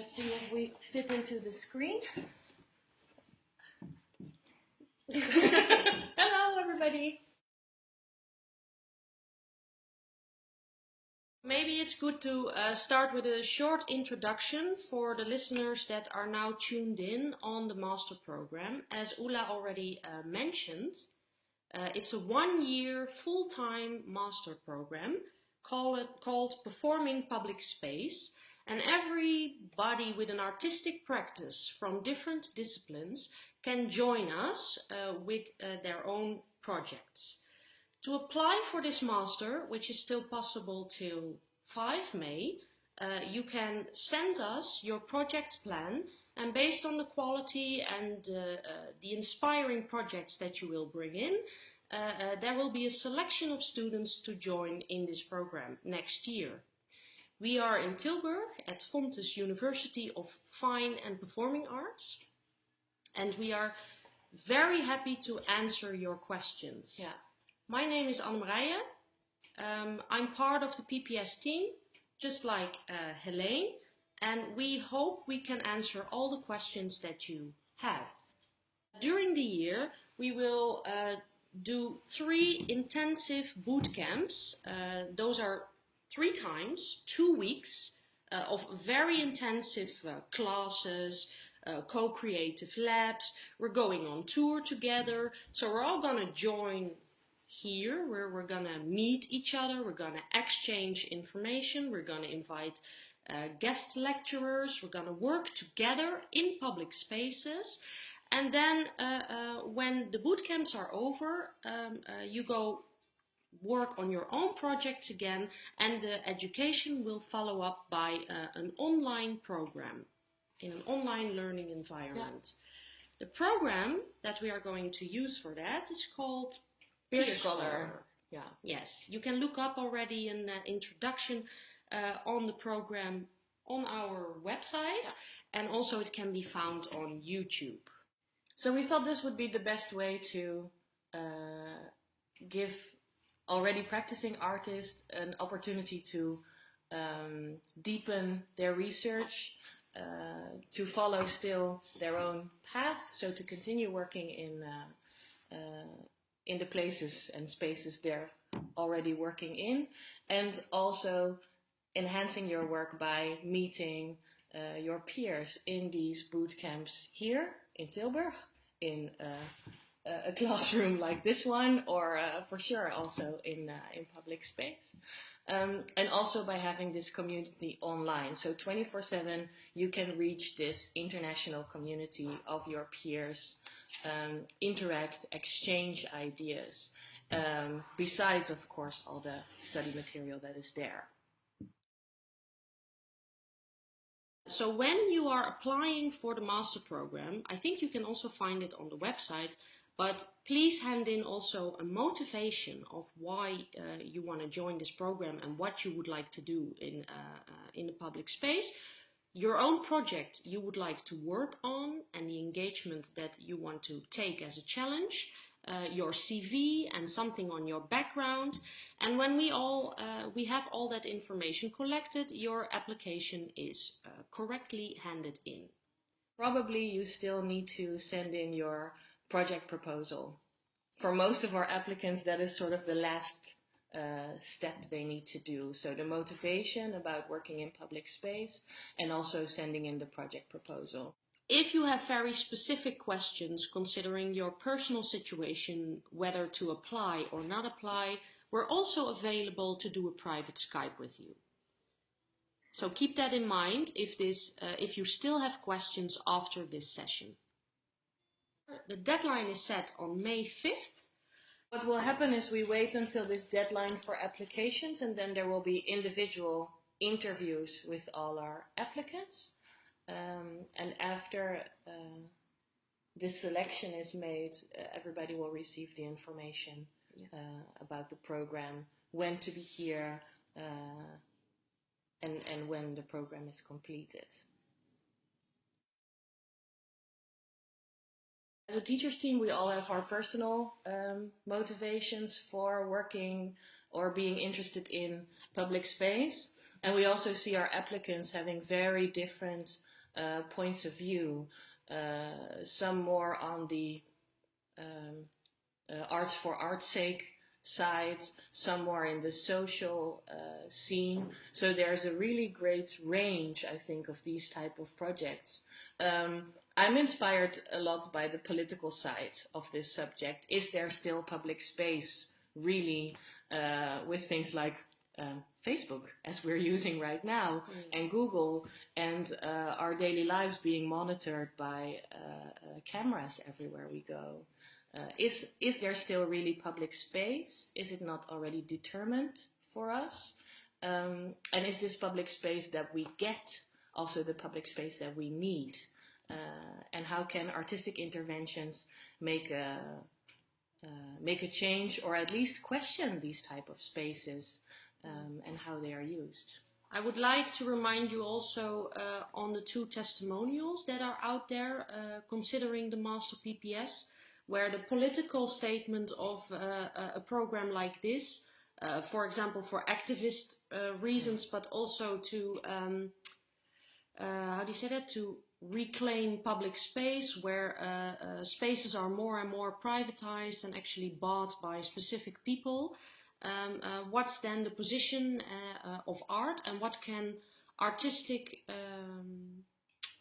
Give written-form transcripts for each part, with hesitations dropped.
Let's see if we fit into the screen. Hello, everybody. Maybe it's good to start with a short introduction for the listeners that are now tuned in on the master program. As Ulla already mentioned, it's a one-year full-time master program called Performing Public Space. And everybody with an artistic practice from different disciplines can join us with their own projects. To apply for this master, which is still possible till 5 May, you can send us your project plan, and based on the quality and the inspiring projects that you will bring in, there will be a selection of students to join in this program next year. We are in Tilburg at Fontys University of Fine and Performing Arts, and we are very happy to answer your questions. Yeah. My name is Anne-Marije. I'm part of the PPS team, just like Heleen, and we hope we can answer all the questions that you have. During the year, we will do 3 intensive boot camps. Those are 3 times, 2 weeks of very intensive classes, co-creative labs. We're going on tour together, so we're all gonna join here where we're gonna meet each other, we're gonna exchange information, we're gonna invite guest lecturers, we're gonna work together in public spaces. And then when the boot camps are over, you go work on your own projects again, and the education will follow up by an online program in an online learning environment. Yeah. The program that we are going to use for that is called Bersselaar. Yeah. Yes, you can look up already an introduction on the program on our website, yeah. And also it can be found on YouTube. So we thought this would be the best way to give already practicing artists an opportunity to deepen their research, to follow still their own path, so to continue working in the places and spaces they're already working in, and also enhancing your work by meeting your peers in these boot camps here in Tilburg, in a classroom like this one, or for sure also in public space. And also by having this community online. So 24/7 you can reach this international community of your peers, interact, exchange ideas, besides of course all the study material that is there. So when you are applying for the master program, I think you can also find it on the website, but please hand in also a motivation of why you want to join this program and what you would like to do in the public space, your own project you would like to work on, and the engagement that you want to take as a challenge, your CV and something on your background. And when we have all that information collected, your application is correctly handed in. Probably you still need to send in your project proposal. For most of our applicants, that is sort of the last step they need to do. So the motivation about working in public space, and also sending in the project proposal. If you have very specific questions considering your personal situation, whether to apply or not apply, we're also available to do a private Skype with you. So keep that in mind if you still have questions after this session. The deadline is set on May 5th. What will happen is we wait until this deadline for applications, and then there will be individual interviews with all our applicants. And after this selection is made, everybody will receive the information about the program, when to be here, and when the program is completed. As a teachers team, we all have our personal motivations for working or being interested in public space. And we also see our applicants having very different points of view, some more on the arts for art's sake side, some more in the social scene. So there's a really great range, I think, of these type of projects. I'm inspired a lot by the political side of this subject. Is there still public space, really, with things like Facebook, as we're using right now, and Google, and our daily lives being monitored by cameras everywhere we go? Is there still really public space? Is it not already determined for us? And is this public space that we get also the public space that we need? And how can artistic interventions make a change, or at least question these type of spaces and how they are used? I would like to remind you also on the 2 testimonials that are out there considering the Master PPS, where the political statement of a program like this, for example, for activist reasons, but also to, how do you say that, to reclaim public space, where spaces are more and more privatized and actually bought by specific people. What's then the position of art, and what can artistic,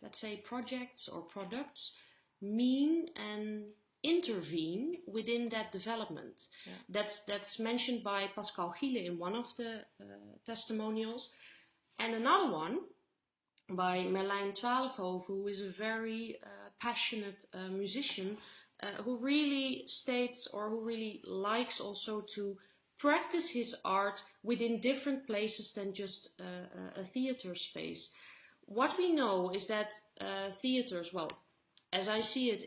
let's say, projects or products mean and intervene within that development? Yeah. That's mentioned by Pascal Gille in one of the testimonials, and another one by Merlijn Twaalfhoven, who is a very passionate musician, who really states, or who really likes also to practice his art within different places than just a theater space. What we know is that theaters, well, as I see it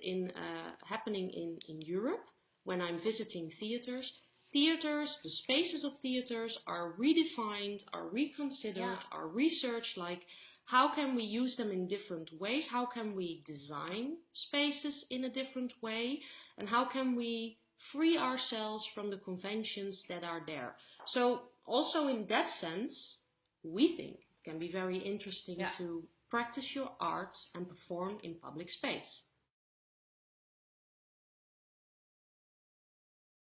happening in Europe, when I'm visiting theaters, the spaces of theaters are redefined, are reconsidered, are researched, like how can we use them in different ways? How can we design spaces in a different way? And how can we free ourselves from the conventions that are there? So also in that sense, we think it can be very interesting to practice your art and perform in public space.